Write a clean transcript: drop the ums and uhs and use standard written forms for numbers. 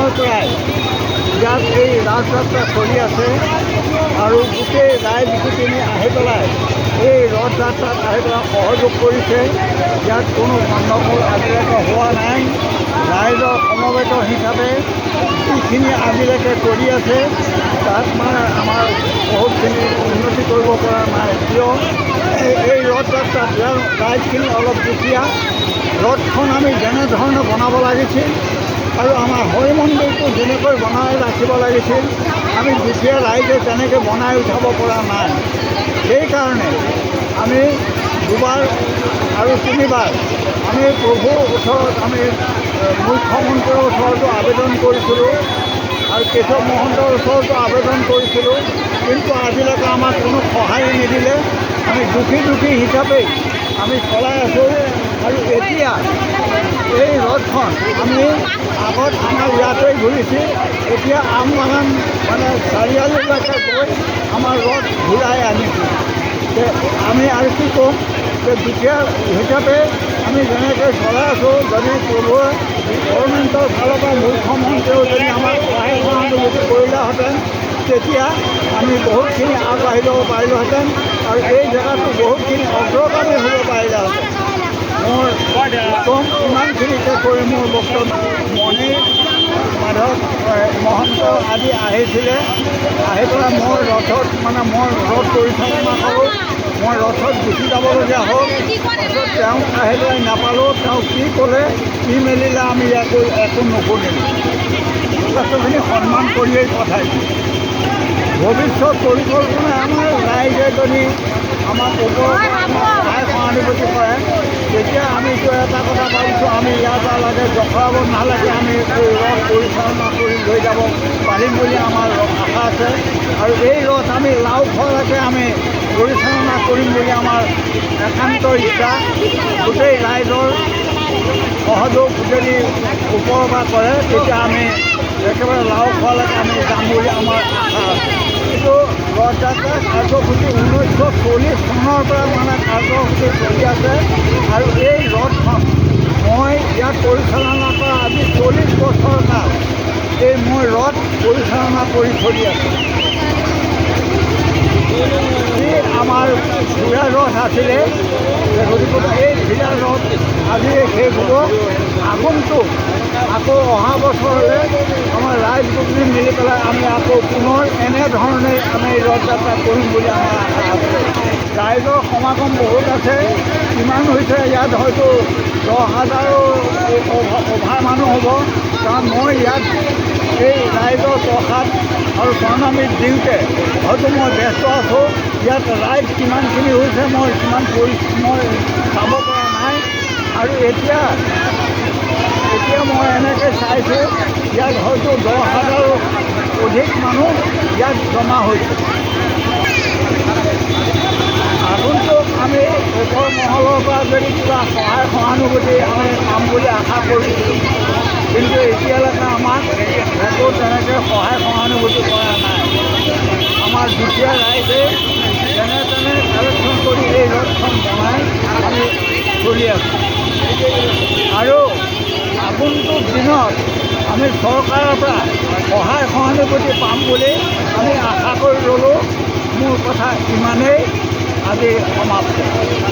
সময়ৰ পৰাই ইয়াত এই ৰাজযাত্ৰা চলি আছে আৰু গোটেই ৰাইজ গোটেইখিনি আহি পেলাই এই ৰথযাত্ৰাত আহি পেলাই সহযোগ কৰিছে। ইয়াত কোনো গণ্ডগোল আজিলৈকে হোৱা নাই। ৰাইজৰ সমবেত হিচাপে যিখিনি আজিলৈকে কৰি আছে তাত মানে আমাৰ বহুতখিনি উন্নতি কৰিব পৰা নাই। কিয় এই ৰথযাত্ৰাত ৰাইজখিনি অলপ দুখীয়া। ৰথখন আমি যেনেধৰণে বনাব লাগিছিল আৰু আমাৰ হৰি মন্দিৰটো যেনেকৈ বনাই ৰাখিব লাগিছিল আমি দুখীয়া ৰাইজে তেনেকৈ বনাই উঠাব পৰা নাই। সেইকাৰণে আমি দুবাৰ আৰু তিনিবাৰ আমি প্ৰভুৰ ওচৰত আমি মুখ্যমন্ত্ৰীৰ ওচৰতো আবেদন কৰিছিলোঁ আৰু কেশৱ মহন্তৰ ওচৰতো আবেদন কৰিছিলোঁ, কিন্তু আজিলৈকে আমাক কোনো সহায় নিদিলে। আমি দুখী হিচাপেই আমি চলাই আছোঁ। আৰু এতিয়া এই ৰথখন আমি আগত আমাৰ ইয়াতে ঘূৰিছিল, এতিয়া আমবাগান মানে চাৰিআলিলৈকে গৈ আমাৰ ৰথ ঘূৰাই আনিছোঁ। আমি আৰু কি ক'ম যে দুখীয়া হিচাপে আমি যেনেকৈ চলাই আছোঁ, যদি প্ৰভুৱে গভৰ্ণমেণ্টৰ ফালৰ পৰা মুখ্যমন্ত্ৰীয়েও যদি আমাক সহায় সহানুভূতি কৰিলেহেঁতেন তেতিয়া আমি বহুতখিনি আগবাঢ়ি যাব পাৰিলোহেঁতেন আৰু এই জেগাটো বহুতখিনি অগ্ৰগামী হ'ব পাৰিলেহেঁতেন। মোৰ কম ইমানখিনিকে কৰি মোৰ বক্তব্য। মণি মাধৱ মহন্ত আদি আহিছিলে, আহি পেলাই মই ৰথত মানে মই ৰথ পৰিচালনা কৰোঁ। মই ৰথত গুচি যাবলগীয়া হ'ল। পাছত তেওঁক আহি পেলাই নাপালোঁ। তেওঁ কি ক'লে কি মেলিলে আমি একো নুশুনিলোঁ। যথেষ্টখিনি সন্মান কৰিয়েই পঠাইছোঁ। ভৱিষ্যত পৰিকল্পনা আমাৰ ৰাইজে যদি আমাক ওপৰৰ পৰা আমাক সহায় সহানুভূতি কৰে তেতিয়া আমিতো এটা কথা ভাবিছোঁ, আমি ইয়াৰ পৰা লাগে জখৰাব নালাগে আমি এই ৰথ পৰিচালনা কৰি লৈ যাব পাৰিম বুলি আমাৰ আশা আছে। আৰু এই ৰথ আমি লাও খোৱালৈকে আমি পৰিচালনা কৰিম বুলি আমাৰ একান্ত ইচ্ছা। গোটেই ৰাইজৰ সহযোগ যদি ওপৰৰ পৰা কৰে তেতিয়া আমি একেবাৰে লাও খোৱালৈকে আমি যাম বুলি আমাৰ আশা আছে। কিন্তু ৰথযাত্ৰাৰ কাৰ্যসূচী 1940 চনৰ পৰা মানে কাৰ্যসূচী চলি আছে আৰু এই ৰথখন মই ইয়াত পৰিচালনা কৰা আজি 40 বছৰ কাল এই মই ৰথ পৰিচালনা কৰি চলি আছোঁ। আমাৰ ঘোঁৰা ৰথ আছিলে, গতিকে এই ঘোঁৰা ৰথ আজি শেষ হ'ব। আগন্তুক আকৌ অহা বছৰলৈ আমাৰ ৰাইজ গোটেই মিলি পেলাই আমি আকৌ পুনৰ এনেধৰণে আমি ৰথযাত্ৰা কৰিম বুলি আমাৰ আশা আছে। ৰাইজৰ সমাগম বহুত আছে। কিমান হৈছে ইয়াত হয়তো 10,000ৰো অভাৰ মানুহ হ'ব, কাৰণ মই ইয়াত এই ৰাইজৰ প্ৰসাদ আৰু প্ৰণামী দিওঁতে হয়তো মই ব্যস্ত আছোঁ। ইয়াত ৰাইজ কিমানখিনি হৈছে মই চাব পৰা নাই। আৰু এতিয়া মই এনেকৈ চাইছোঁ ইয়াত হয়তো 10,000ৰো অধিক মানুহ ইয়াত জমা হৈছে। আগন্তুক আমি ওপৰ মহলৰ পৰা যদি কিবা সহায় সহানুভূতি আমি পাম বুলি আশা কৰিছোঁ, কিন্তু এতিয়ালৈকে আমাক একো তেনেকৈ সহায় সহানুভূতি কৰা নাই। আমাৰ দুখীয়া ৰাইজে যেনে তেনে কালেকশ্যন কৰি এই ৰথখন বনাই আমি চলি আছোঁ। আৰু আগন্তুক দিনত আমি চৰকাৰৰ পৰা সহায় সহানুভূতি পাম বুলি আমি আশা কৰি ল'লোঁ। মোৰ কথা ইমানেই, আজি সমাপ্ত।